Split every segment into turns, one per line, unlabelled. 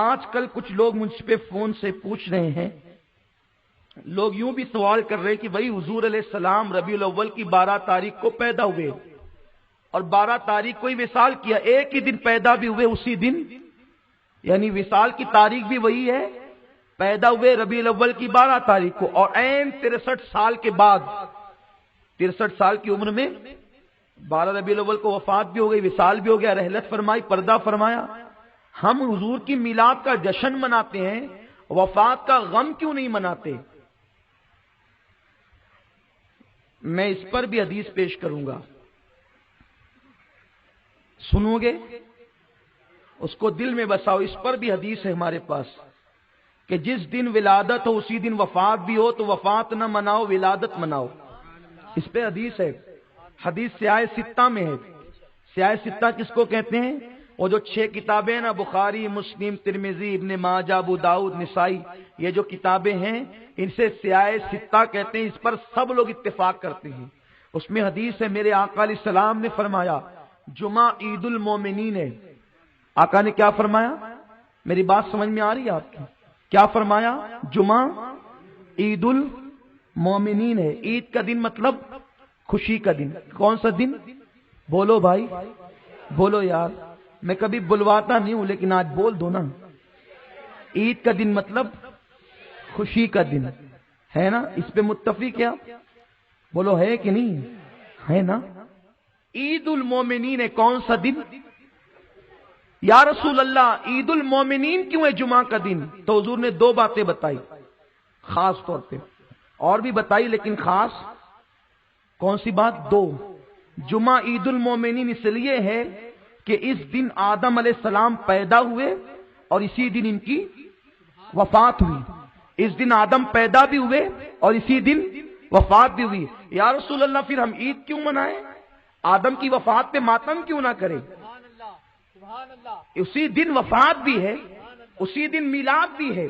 آج کل کچھ لوگ مجھ پہ فون سے پوچھ رہے ہیں، لوگ یوں بھی سوال کر رہے ہیں کہ بھائی حضور علیہ السلام ربیع الاول کی 12 تاریخ کو پیدا ہوئے اور 12 تاریخ کو ہی وصال کیا، ایک ہی دن پیدا بھی ہوئے اسی دن، یعنی وصال کی تاریخ بھی وہی ہے، پیدا ہوئے ربیع الاول کی 12 تاریخ کو، اور عین 63 سال کے بعد 63 سال کی عمر میں 12 ربیع الاول کو وفات بھی ہو گئی، وصال بھی ہو گیا، رحلت فرمائی، پردہ فرمایا۔ ہم حضور کی میلاد کا جشن مناتے ہیں، وفات کا غم کیوں نہیں مناتے؟ میں اس پر بھی حدیث پیش کروں گا، سنو گے؟ اس کو دل میں بساؤ۔ اس پر بھی حدیث ہے ہمارے پاس کہ جس دن ولادت ہو اسی دن وفات بھی ہو، تو وفات نہ مناؤ، ولادت مناؤ۔ اس پہ حدیث ہے، حدیث سیاہ ستہ میں ہے۔ سیاہ ستہ کس کو کہتے ہیں؟ وہ جو 6 کتابیں نا، بخاری، مسلم، ترمذی، ابن ماجہ، ابو داؤد، نسائی، یہ جو کتابیں ہیں ان سے سیاہ ستہ کہتے ہیں۔ اس پر سب لوگ اتفاق کرتے ہیں۔ اس میں حدیث ہے، میرے آقا علیہ السلام نے فرمایا جمعہ عید المومنین ہے۔ آقا نے کیا فرمایا؟ میری بات سمجھ میں آ رہی ہے آپ کی؟ کیا فرمایا؟ جمعہ عید المومنین ہے۔ عید کا دن مطلب خوشی کا دن۔ کون سا دن؟ بولو بھائی، بولو یار، میں کبھی بلواتا نہیں ہوں لیکن آج بول دو نا۔ عید کا دن مطلب خوشی کا دن ہے نا؟ اس پہ متفق کیا؟ بولو ہے کہ نہیں ہے نا؟ عید المومنین ہے، کون سا دن؟ یا رسول اللہ عید المومنین کیوں ہے جمعہ کا دن؟ تو حضور نے 2 باتیں بتائی خاص طور پہ، اور بھی بتائی لیکن خاص کون سی بات؟ 2۔ جمعہ عید المومنین اس لیے ہے کہ اس دن آدم علیہ السلام پیدا ہوئے اور اسی دن ان کی وفات ہوئی۔ اس دن آدم پیدا بھی ہوئے اور اسی دن وفات بھی ہوئی۔ یا رسول اللہ پھر ہم عید کیوں منائیں؟ آدم کی وفات پہ ماتم کیوں نہ کریں؟ اسی دن وفات بھی ہے، اسی دن میلاد بھی ہے،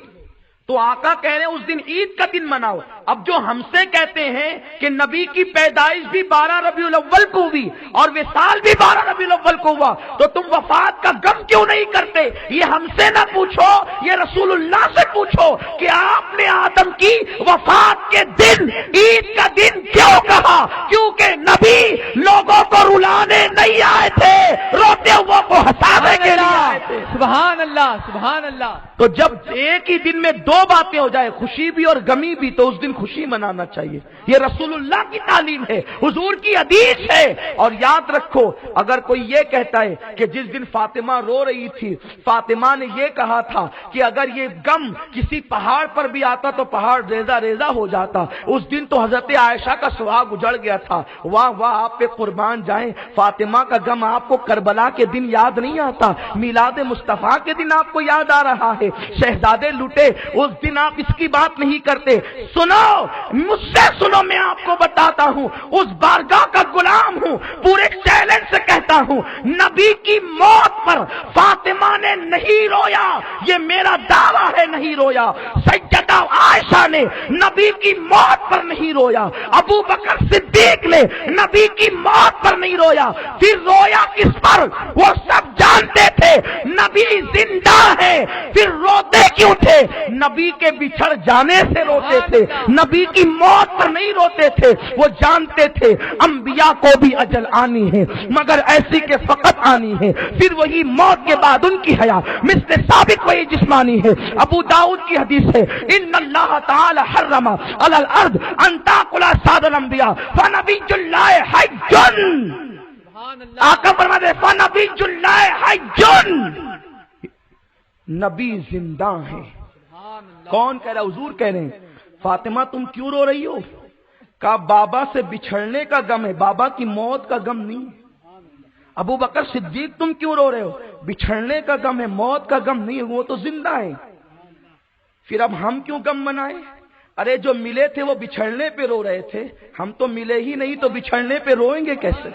تو آقا کہہ رہے ہیں اس دن عید کا دن مناؤ۔ اب جو ہم سے کہتے ہیں کہ نبی کی پیدائش بھی 12 ربیع الاول کو ہوئی اور وصال بھی 12 ربیع الاول کو ہوا، تو تم وفات کا غم کیوں نہیں کرتے؟ یہ ہم سے نہ پوچھو، یہ رسول اللہ سے پوچھو کہ آپ نے آدم کی وفات کے دن عید کا دن کیوں کہا؟ کیونکہ نبی لوگوں کو رلانے نہیں آئے تھے، روتے ہوئے کو ہنسانے کے لیے آئے تھے۔
سبحان اللہ، سبحان اللہ۔
تو جب ایک ہی دن میں 2 باتیں ہو جائے، خوشی بھی اور غمی بھی، تو اس دن خوشی منانا چاہیے۔ یہ رسول اللہ کی تعلیم ہے، حضور کی حدیث ہے۔ اور یاد رکھو، اگر کوئی یہ کہتا ہے کہ جس دن فاطمہ رو رہی تھی، فاطمہ نے یہ کہا تھا کہ اگر یہ غم کسی پہاڑ پر بھی آتا تو پہاڑ ریزہ ریزہ ہو جاتا، اس دن تو حضرت عائشہ کا سہاگ اجڑ گیا تھا۔ واہ واہ، آپ پہ قربان جائیں، فاطمہ کا غم آپ کو کربلا کے دن یاد نہیں آتا، میلاد مصطفیٰ کے دن آپ کو یاد آ رہا ہے۔ شہزادے لوٹے اس دن آپ اس کی بات نہیں کرتے۔ سنو، مجھ سے سنو، میں آپ کو بتاتا ہوں، اس بارگاہ کا غلام ہوں، پورے چیلنج سے کہتا ہوں، نبی کی موت پر فاطمہ نے نہیں رویا، یہ میرا دعویٰ ہے، نہیں رویا۔ سیدہ عائشہ نے نبی کی موت پر نہیں رویا، ابو بکر صدیق نے نبی کی موت پر نہیں رویا، پھر رویا کس پر؟ وہ سب جانتے تھے نبی زندہ ہے، پھر روتے کیوں تھے؟ نبی کے بچھڑ جانے سے روتے تھے، نبی کی موت پر نہیں روتے تھے۔ وہ جانتے تھے انبیاء کو بھی اجل آنی ہے، مگر ایسی کہ فقط آنی ہے، پھر وہی موت کے بعد ان کی حیات مثل ثابت وہی جسمانی ہے۔ ابو داؤد کی حدیث ہے، ان اللہ تعالی حرم علی الارض ان تاکل اجساد الانبیاء فنبی اللہ حی۔ آقا فرماتے ہیں فنبی اللہ حی، نبی زندہ ہے۔ کون کہہ رہا؟ حضور کہہ رہے ہیں، فاطمہ تم کیوں رو رہی ہو؟ کہا بابا سے بچھڑنے کا غم ہے، بابا کی موت کا غم نہیں۔ ابو بکر صدیق تم کیوں رو رہے ہو؟ بچھڑنے کا غم ہے، موت کا غم نہیں ہے، وہ تو زندہ ہے۔ پھر اب ہم کیوں غم منائیں؟ ارے جو ملے تھے وہ بچھڑنے پہ رو رہے تھے، ہم تو ملے ہی نہیں تو بچھڑنے پہ روئیں گے کیسے؟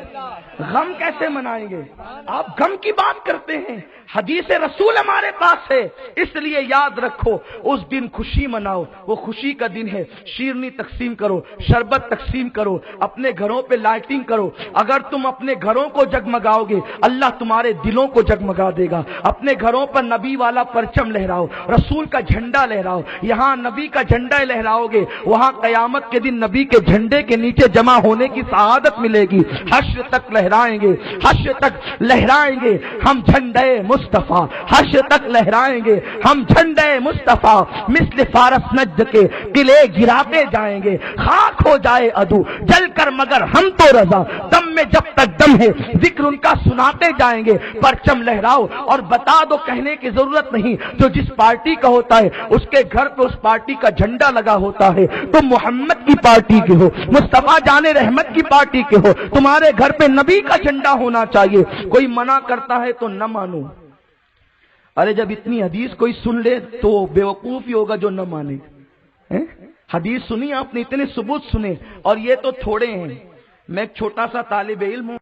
غم کیسے منائیں گے؟ آپ غم کی بات کرتے ہیں، حدیث رسول ہمارے پاس ہے، اس لیے یاد رکھو اس دن خوشی مناؤ، وہ خوشی کا دن ہے۔ شیرنی تقسیم کرو، شربت تقسیم کرو، اپنے گھروں پہ لائٹنگ کرو۔ اگر تم اپنے گھروں کو جگمگاؤ گے اللہ تمہارے دلوں کو جگمگا دے گا۔ اپنے گھروں پر نبی والا پرچم لہراؤ، رسول کا جھنڈا لہراؤ، یہاں نبی کا جھنڈا لہراؤ گے، وہاں قیامت کے دن نبی کے جھنڈے کے نیچے جمع ہونے کی سعادت ملے گی۔ حشر تک لہرائیں گے، حشر تک لہرائیں گے ہم جھنڈے مصطفیٰ، حشر تک لہرائیں گے ہم جھنڈے مصطفیٰ، مثل فارس نجد کے قلعے گراتے جائیں گے، خاک ہو جائے عدو جل کر مگر ہم تو رضا، دم میں جب تک دم ہے ذکر ان کا سناتے جائیں گے۔ پرچم لہراؤ اور بتا دو، کہنے کی ضرورت نہیں، جو جس پارٹی کا ہوتا ہے اس کے گھر پہ اس پارٹی کا جھنڈا لگا ہوتا ہے، تم محمد کی پارٹی کے ہو، مصطفیٰ جان رحمت کی پارٹی کے ہو، تمہارے گھر پہ نبی کا جھنڈا ہونا چاہیے۔ کوئی منع کرتا ہے تو نہ مانو۔ ارے جب اتنی حدیث کوئی سن لے تو بیوقوف ہی ہوگا جو نہ مانے۔ حدیث سنی آپ نے، اتنے ثبوت سنے، اور یہ تو تھوڑے ہیں۔ میں ایک چھوٹا سا طالب علم ہوں۔